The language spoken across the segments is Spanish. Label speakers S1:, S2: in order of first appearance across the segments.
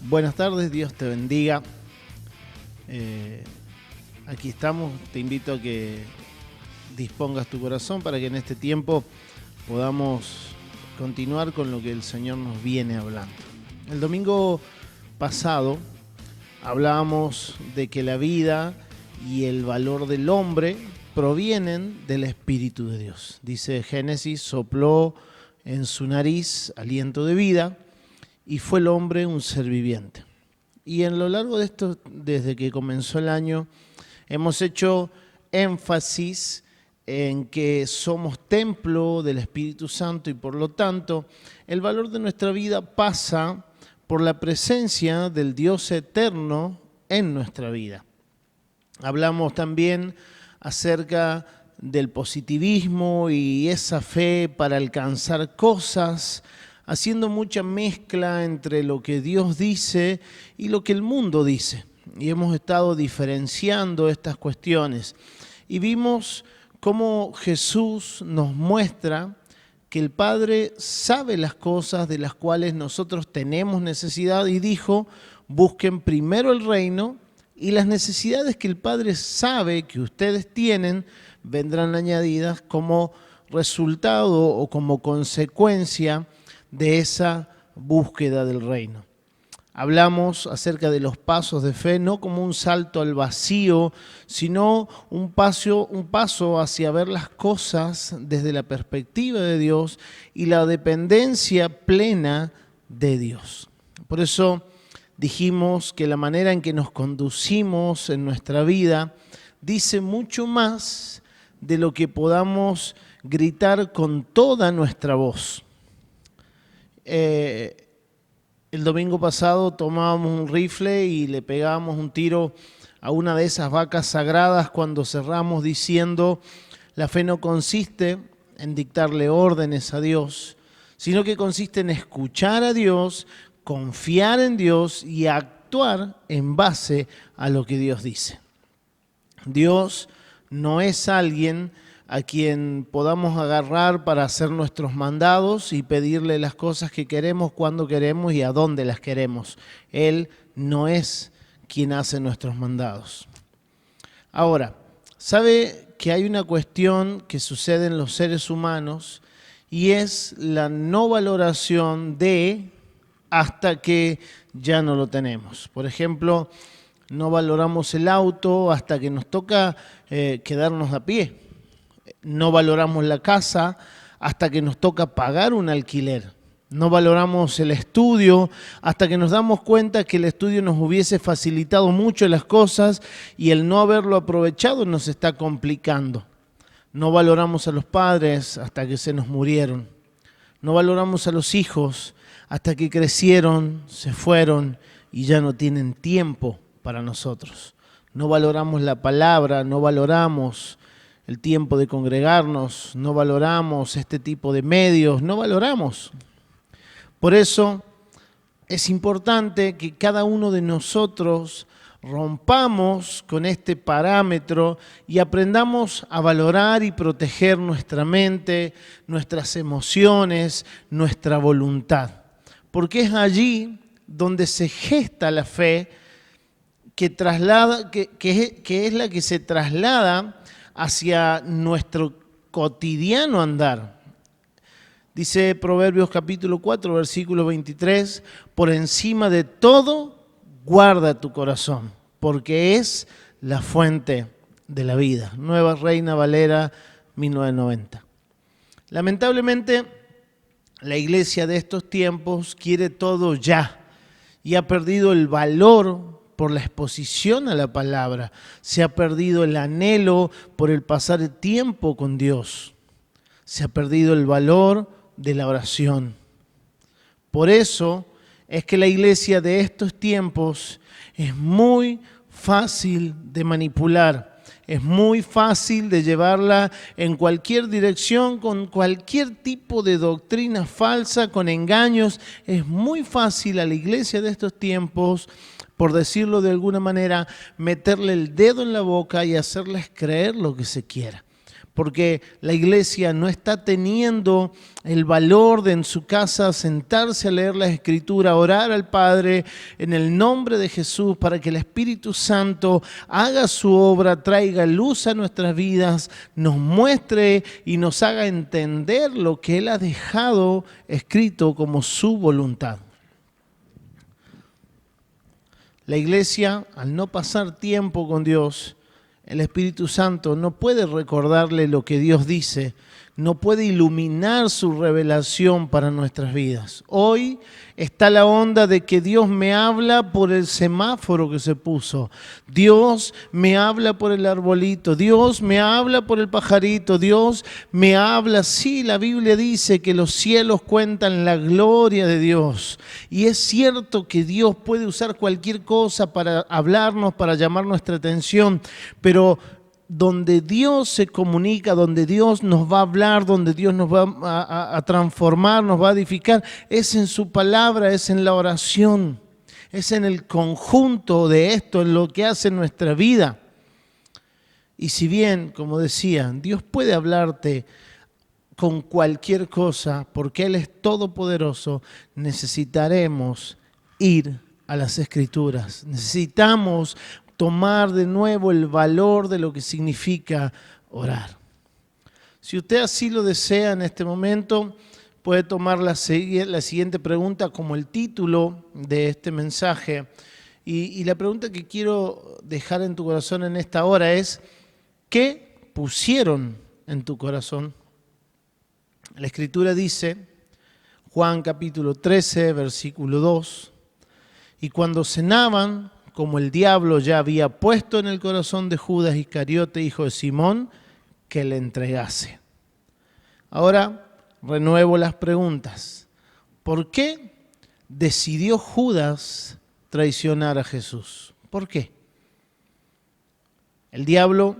S1: Buenas tardes, Dios te bendiga. Aquí estamos, te invito a que dispongas tu corazón para que en este tiempo podamos continuar con lo que el Señor nos viene hablando. El domingo pasado hablábamos de que la vida y el valor del hombre provienen del Espíritu de Dios. Dice Génesis, sopló en su nariz aliento de vida y fue el hombre un ser viviente. Y en lo largo de esto, desde que comenzó el año, hemos hecho énfasis en que somos templo del Espíritu Santo y por lo tanto el valor de nuestra vida pasa por la presencia del Dios eterno en nuestra vida. Hablamos también acerca del positivismo y esa fe para alcanzar cosas, haciendo mucha mezcla entre lo que Dios dice y lo que el mundo dice. Y hemos estado diferenciando estas cuestiones. Y vimos cómo Jesús nos muestra que el Padre sabe las cosas de las cuales nosotros tenemos necesidad y dijo, busquen primero el reino y las necesidades que el Padre sabe que ustedes tienen vendrán añadidas como resultado o como consecuencia de esa búsqueda del reino. Hablamos acerca de los pasos de fe, no como un salto al vacío, sino un paso hacia ver las cosas desde la perspectiva de Dios y la dependencia plena de Dios. Por eso dijimos que la manera en que nos conducimos en nuestra vida dice mucho más de lo que podamos gritar con toda nuestra voz. El domingo pasado tomábamos un rifle y le pegábamos un tiro a una de esas vacas sagradas cuando cerramos diciendo, la fe no consiste en dictarle órdenes a Dios, sino que consiste en escuchar a Dios, confiar en Dios y actuar en base a lo que Dios dice. Dios no es alguien a quien podamos agarrar para hacer nuestros mandados y pedirle las cosas que queremos, cuando queremos y a dónde las queremos. Él no es quien hace nuestros mandados. Ahora, ¿sabe que hay una cuestión que sucede en los seres humanos y es la no valoración de hasta que ya no lo tenemos? Por ejemplo, no valoramos el auto hasta que nos toca quedarnos a pie. No valoramos la casa hasta que nos toca pagar un alquiler. No valoramos el estudio hasta que nos damos cuenta que el estudio nos hubiese facilitado mucho las cosas y el no haberlo aprovechado nos está complicando. No valoramos a los padres hasta que se nos murieron. No valoramos a los hijos hasta que crecieron, se fueron y ya no tienen tiempo para nosotros. No valoramos la palabra, no valoramos el tiempo de congregarnos, no valoramos este tipo de medios, no valoramos. Por eso es importante que cada uno de nosotros rompamos con este parámetro y aprendamos a valorar y proteger nuestra mente, nuestras emociones, nuestra voluntad. Porque es allí donde se gesta la fe que es la que se traslada hacia nuestro cotidiano andar. Dice Proverbios capítulo 4, versículo 23, por encima de todo, guarda tu corazón, porque es la fuente de la vida. Nueva Reina Valera, 1990. Lamentablemente, la iglesia de estos tiempos quiere todo ya y ha perdido el valor por la exposición a la palabra. Se ha perdido el anhelo por el pasar el tiempo con Dios. Se ha perdido el valor de la oración. Por eso es que la iglesia de estos tiempos es muy fácil de manipular. Es muy fácil de llevarla en cualquier dirección, con cualquier tipo de doctrina falsa, con engaños. Es muy fácil a la iglesia de estos tiempos, por decirlo de alguna manera, meterle el dedo en la boca y hacerles creer lo que se quiera. porque la iglesia no está teniendo el valor de en su casa sentarse a leer la Escritura, orar al Padre en el nombre de Jesús para que el Espíritu Santo haga su obra, traiga luz a nuestras vidas, nos muestre y nos haga entender lo que Él ha dejado escrito como su voluntad. La iglesia, al no pasar tiempo con Dios, el Espíritu Santo no puede recordarle lo que Dios dice, no puede iluminar su revelación para nuestras vidas. Hoy está la onda de que Dios me habla por el semáforo que se puso, Dios me habla por el arbolito, Dios me habla por el pajarito, Dios me habla. Sí, la Biblia dice que los cielos cuentan la gloria de Dios. Y es cierto que Dios puede usar cualquier cosa para hablarnos, para llamar nuestra atención, pero donde Dios se comunica, donde Dios nos va a hablar, donde Dios nos va a transformar, nos va a edificar, es en su palabra, es en la oración, es en el conjunto de esto, en lo que hace nuestra vida. Y si bien, como decía, Dios puede hablarte con cualquier cosa, porque Él es todopoderoso, necesitaremos ir a las Escrituras, necesitamos tomar de nuevo el valor de lo que significa orar. Si usted así lo desea en este momento, puede tomar la siguiente pregunta como el título de este mensaje. Y la pregunta que quiero dejar en tu corazón en esta hora es, ¿qué pusieron en tu corazón? La Escritura dice, Juan capítulo 13, versículo 2, y cuando cenaban, como el diablo ya había puesto en el corazón de Judas Iscariote, hijo de Simón, que le entregase. Ahora renuevo las preguntas. ¿Por qué decidió Judas traicionar a Jesús? ¿Por qué? El diablo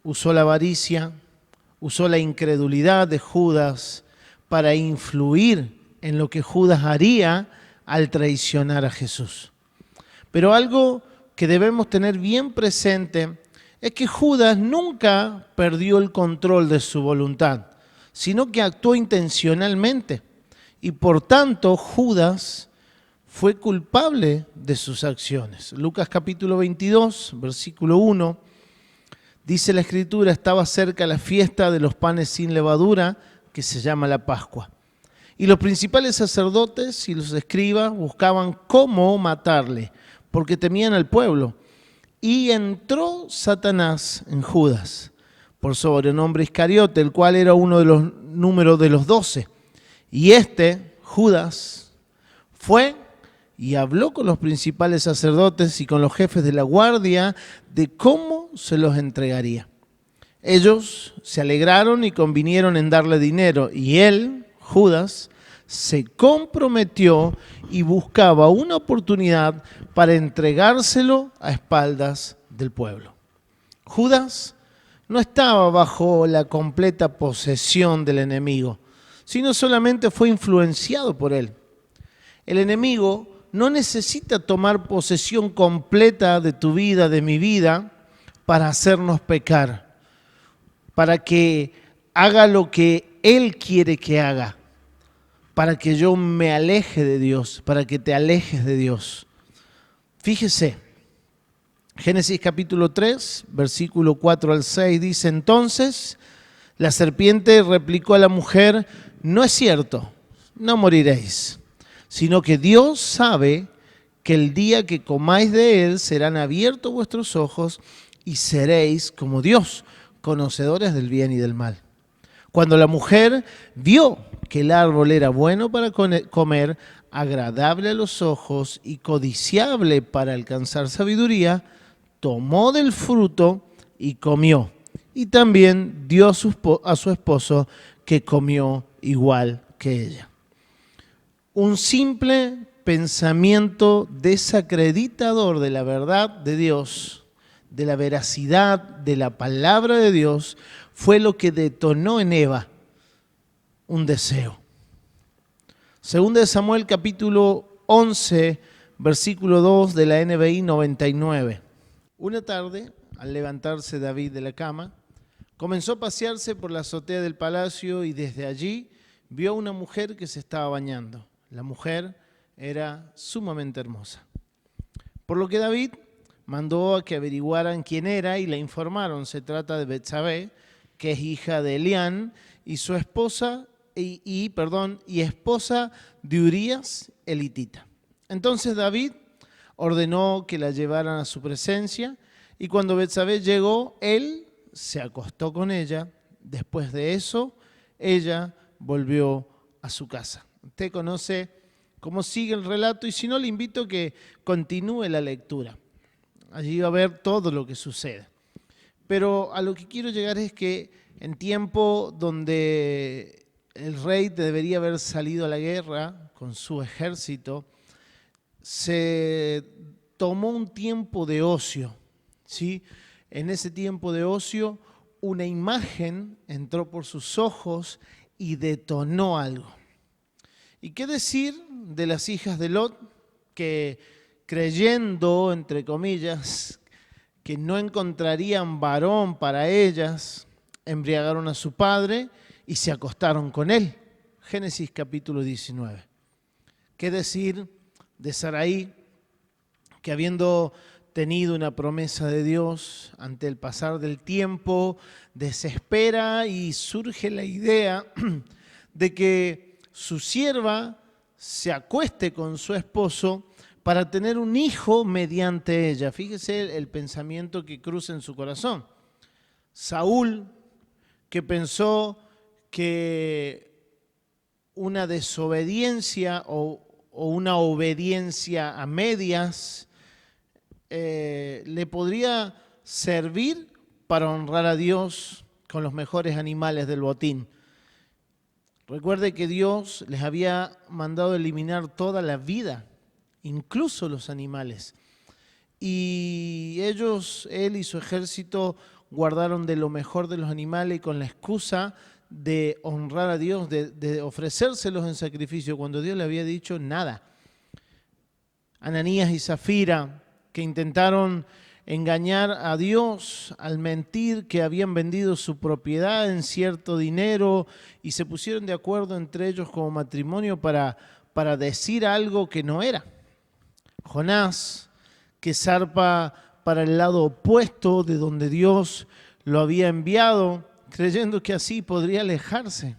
S1: usó la avaricia, usó la incredulidad de Judas para influir en lo que Judas haría al traicionar a Jesús. Pero algo que debemos tener bien presente es que Judas nunca perdió el control de su voluntad, sino que actuó intencionalmente. Y por tanto, Judas fue culpable de sus acciones. Lucas capítulo 22, versículo 1, dice la Escritura, estaba cerca la fiesta de los panes sin levadura, que se llama la Pascua. Y los principales sacerdotes y los escribas buscaban cómo matarle, porque temían al pueblo. Y entró Satanás en Judas, por sobrenombre Iscariote, el cual era uno de los números de los 12. Y Judas, fue y habló con los principales sacerdotes y con los jefes de la guardia de cómo se los entregaría. Ellos se alegraron y convinieron en darle dinero, y él, Judas, se comprometió y buscaba una oportunidad para entregárselo a espaldas del pueblo. Judas no estaba bajo la completa posesión del enemigo, sino solamente fue influenciado por él. El enemigo no necesita tomar posesión completa de tu vida, de mi vida, para hacernos pecar, para que haga lo que él quiere que haga, para que yo me aleje de Dios, para que te alejes de Dios. Fíjese, Génesis capítulo 3, versículo 4 al 6, dice, entonces la serpiente replicó a la mujer, no es cierto, no moriréis, sino que Dios sabe que el día que comáis de él serán abiertos vuestros ojos y seréis como Dios, conocedores del bien y del mal. Cuando la mujer vio que el árbol era bueno para comer, agradable a los ojos y codiciable para alcanzar sabiduría, tomó del fruto y comió. Y también dio a su esposo, que comió igual que ella. Un simple pensamiento desacreditador de la verdad de Dios, de la veracidad de la palabra de Dios, fue lo que detonó en Eva un deseo. Segunda de Samuel capítulo 11, versículo 2 de la NBI 99. Una tarde, al levantarse David de la cama, Comenzó a pasearse por la azotea del palacio y desde allí vio a una mujer que se estaba bañando. La mujer era sumamente hermosa. Por lo que David mandó a que averiguaran quién era y le informaron. Se trata de Betsabé, que es hija de Elián y su esposa y esposa de Urías elitita. Entonces David ordenó que la llevaran a su presencia y cuando Betsabé llegó, él se acostó con ella. Después de eso, ella volvió a su casa. Usted conoce cómo sigue el relato y si no, le invito a que continúe la lectura. Allí va a ver todo lo que sucede. Pero a lo que quiero llegar es que en tiempo donde el rey debería haber salido a la guerra con su ejército, se tomó un tiempo de ocio, ¿sí? En ese tiempo de ocio, una imagen entró por sus ojos y detonó algo. ¿Y qué decir de las hijas de Lot que creyendo, entre comillas, que no encontrarían varón para ellas, embriagaron a su padre y se acostaron con él? Génesis capítulo 19. ¿Qué decir de Saraí, que habiendo tenido una promesa de Dios, ante el pasar del tiempo, desespera y surge la idea de que su sierva se acueste con su esposo para tener un hijo mediante ella? Fíjese el pensamiento que cruza en su corazón. Saúl, que pensó que una desobediencia o una obediencia a medias le podría servir para honrar a Dios con los mejores animales del botín. Recuerde que Dios les había mandado eliminar toda la vida, incluso los animales. Y él y su ejército guardaron de lo mejor de los animales y con la excusa de honrar a Dios, de ofrecérselos en sacrificio, cuando Dios le había dicho nada. Ananías y Zafira, que intentaron engañar a Dios al mentir que habían vendido su propiedad en cierto dinero y se pusieron de acuerdo entre ellos como matrimonio para decir algo que no era. Jonás, que zarpa para el lado opuesto de donde Dios lo había enviado, creyendo que así podría alejarse.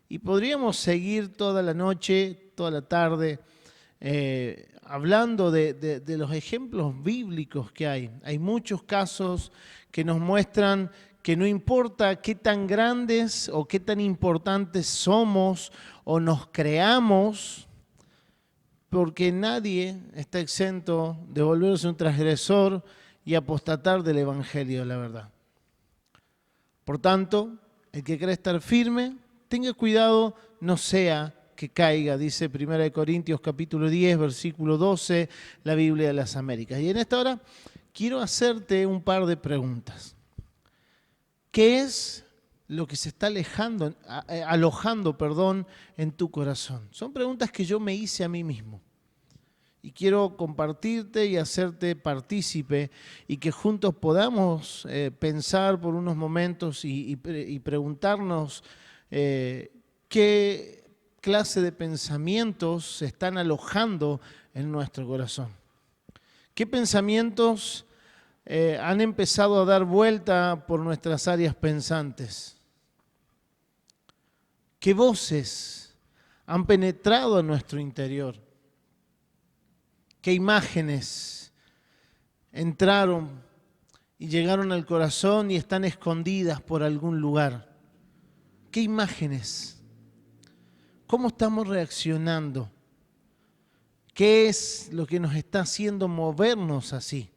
S1: Y podríamos seguir toda la noche, toda la tarde, hablando de los ejemplos bíblicos que hay. Hay muchos casos que nos muestran que no importa qué tan grandes o qué tan importantes somos o nos creamos, porque nadie está exento de volverse un transgresor y apostatar del Evangelio, la verdad. Por tanto, el que cree estar firme, tenga cuidado, no sea que caiga, dice 1 Corintios capítulo 10, versículo 12, la Biblia de las Américas. Y en esta hora quiero hacerte un par de preguntas. ¿Qué es lo que se está alojando en tu corazón? Son preguntas que yo me hice a mí mismo. Y quiero compartirte y hacerte partícipe y que juntos podamos pensar por unos momentos y preguntarnos qué clase de pensamientos se están alojando en nuestro corazón. ¿Qué pensamientos han empezado a dar vuelta por nuestras áreas pensantes? ¿Qué voces han penetrado en nuestro interior? ¿Qué imágenes entraron y llegaron al corazón y están escondidas por algún lugar? ¿Qué imágenes? ¿Cómo estamos reaccionando? ¿Qué es lo que nos está haciendo movernos así?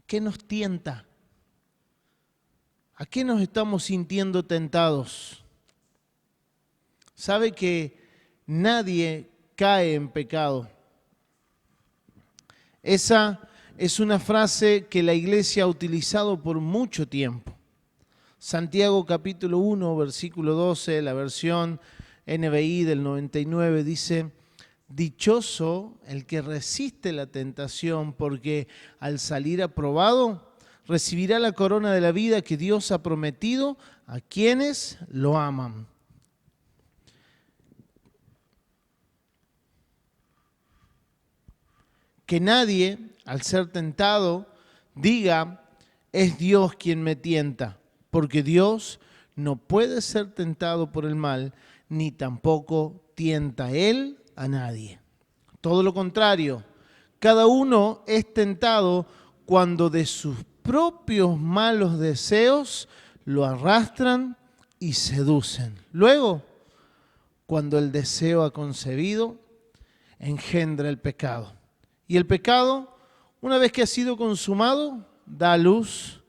S1: ¿Qué nos tienta? ¿A qué nos estamos sintiendo tentados? Sabe que nadie cae en pecado. Esa es una frase que la iglesia ha utilizado por mucho tiempo. Santiago capítulo 1, versículo 12, la versión NBI del 99 dice: dichoso el que resiste la tentación, porque al salir aprobado recibirá la corona de la vida que Dios ha prometido a quienes lo aman. Que nadie, al ser tentado, diga, es Dios quien me tienta, porque Dios no puede ser tentado por el mal, ni tampoco tienta Él a nadie. Todo lo contrario, cada uno es tentado cuando de sus propios malos deseos lo arrastran y seducen. Luego, cuando el deseo ha concebido, engendra el pecado. Y el pecado, una vez que ha sido consumado, da a luz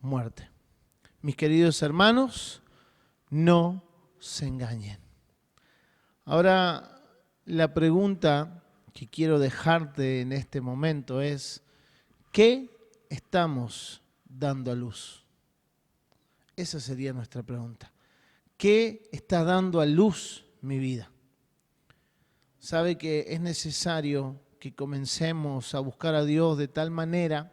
S1: muerte. Mis queridos hermanos, no se engañen. Ahora, la pregunta que quiero dejarte en este momento es, ¿qué estamos dando a luz? Esa sería nuestra pregunta. ¿Qué está dando a luz mi vida? Sabe que es necesario que comencemos a buscar a Dios de tal manera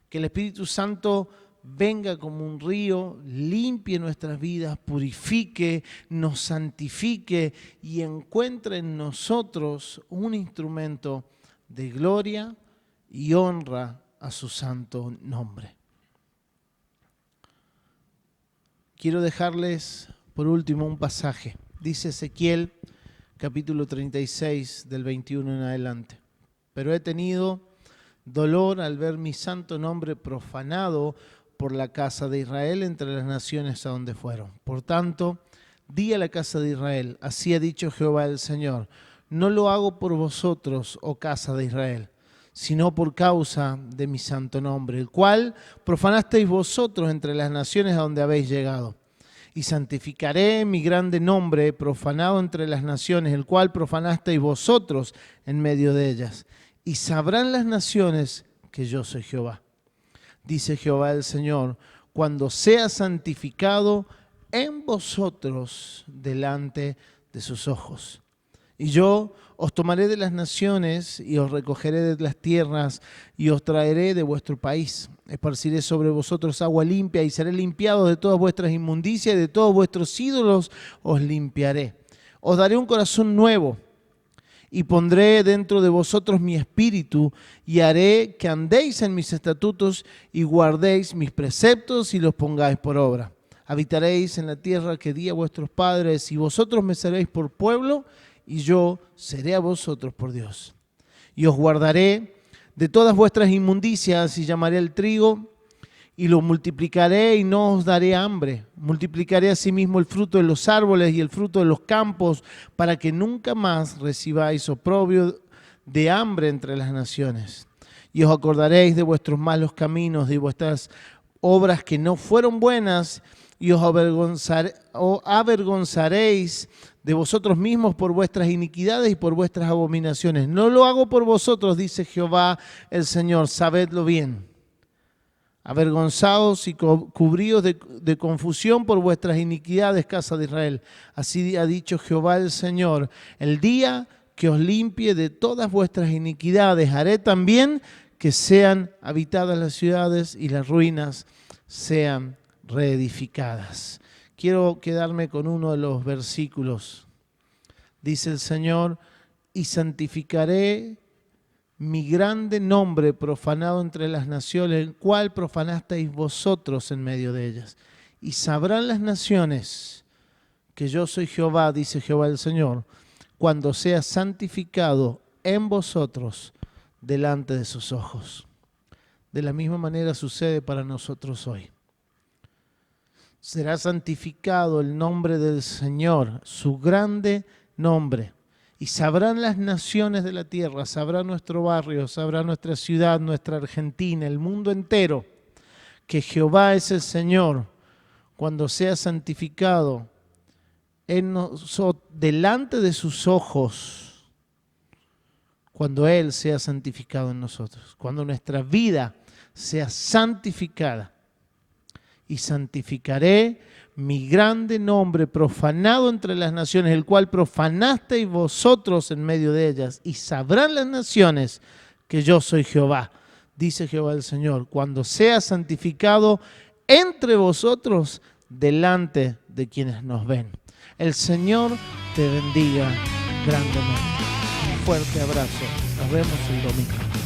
S1: que el Espíritu Santo venga como un río, limpie nuestras vidas, purifique, nos santifique y encuentre en nosotros un instrumento de gloria y honra a su santo nombre. Quiero dejarles por último un pasaje. Dice Ezequiel, capítulo 36, del 21 en adelante. Pero he tenido dolor al ver mi santo nombre profanado por la casa de Israel entre las naciones a donde fueron. Por tanto, di a la casa de Israel, así ha dicho Jehová el Señor, no lo hago por vosotros, oh casa de Israel, sino por causa de mi santo nombre, el cual profanasteis vosotros entre las naciones a donde habéis llegado. Y santificaré mi grande nombre profanado entre las naciones, el cual profanasteis vosotros en medio de ellas. Y sabrán las naciones que yo soy Jehová. Dice Jehová el Señor, cuando sea santificado en vosotros delante de sus ojos. Y yo os tomaré de las naciones y os recogeré de las tierras y os traeré de vuestro país. Esparciré sobre vosotros agua limpia y seré limpiado de todas vuestras inmundicias y de todos vuestros ídolos os limpiaré. Os daré un corazón nuevo y pondré dentro de vosotros mi espíritu y haré que andéis en mis estatutos y guardéis mis preceptos y los pongáis por obra. Habitaréis en la tierra que di a vuestros padres y vosotros me seréis por pueblo y yo seré a vosotros por Dios. Y os guardaré de todas vuestras inmundicias y llamaré el trigo y lo multiplicaré y no os daré hambre. Multiplicaré asimismo el fruto de los árboles y el fruto de los campos para que nunca más recibáis oprobio de hambre entre las naciones. Y os acordaréis de vuestros malos caminos, de vuestras obras que no fueron buenas y os avergonzaréis de vosotros mismos por vuestras iniquidades y por vuestras abominaciones. No lo hago por vosotros, dice Jehová el Señor, sabedlo bien. Avergonzados y cubridos de confusión por vuestras iniquidades, casa de Israel. Así ha dicho Jehová el Señor, el día que os limpie de todas vuestras iniquidades, haré también que sean habitadas las ciudades y las ruinas sean reedificadas. Quiero quedarme con uno de los versículos. Dice el Señor, y santificaré mi grande nombre profanado entre las naciones, el cual profanasteis vosotros en medio de ellas. Y sabrán las naciones que yo soy Jehová, dice Jehová el Señor, cuando sea santificado en vosotros delante de sus ojos. De la misma manera sucede para nosotros hoy. Será santificado el nombre del Señor, su grande nombre. Y sabrán las naciones de la tierra, sabrá nuestro barrio, sabrá nuestra ciudad, nuestra Argentina, el mundo entero, que Jehová es el Señor cuando sea santificado en nosotros, delante de sus ojos, cuando Él sea santificado en nosotros, cuando nuestra vida sea santificada. Y santificaré mi grande nombre profanado entre las naciones, el cual profanasteis vosotros en medio de ellas, y sabrán las naciones que yo soy Jehová, dice Jehová el Señor, cuando sea santificado entre vosotros delante de quienes nos ven. El Señor te bendiga grandemente. Un fuerte abrazo. Nos vemos el domingo.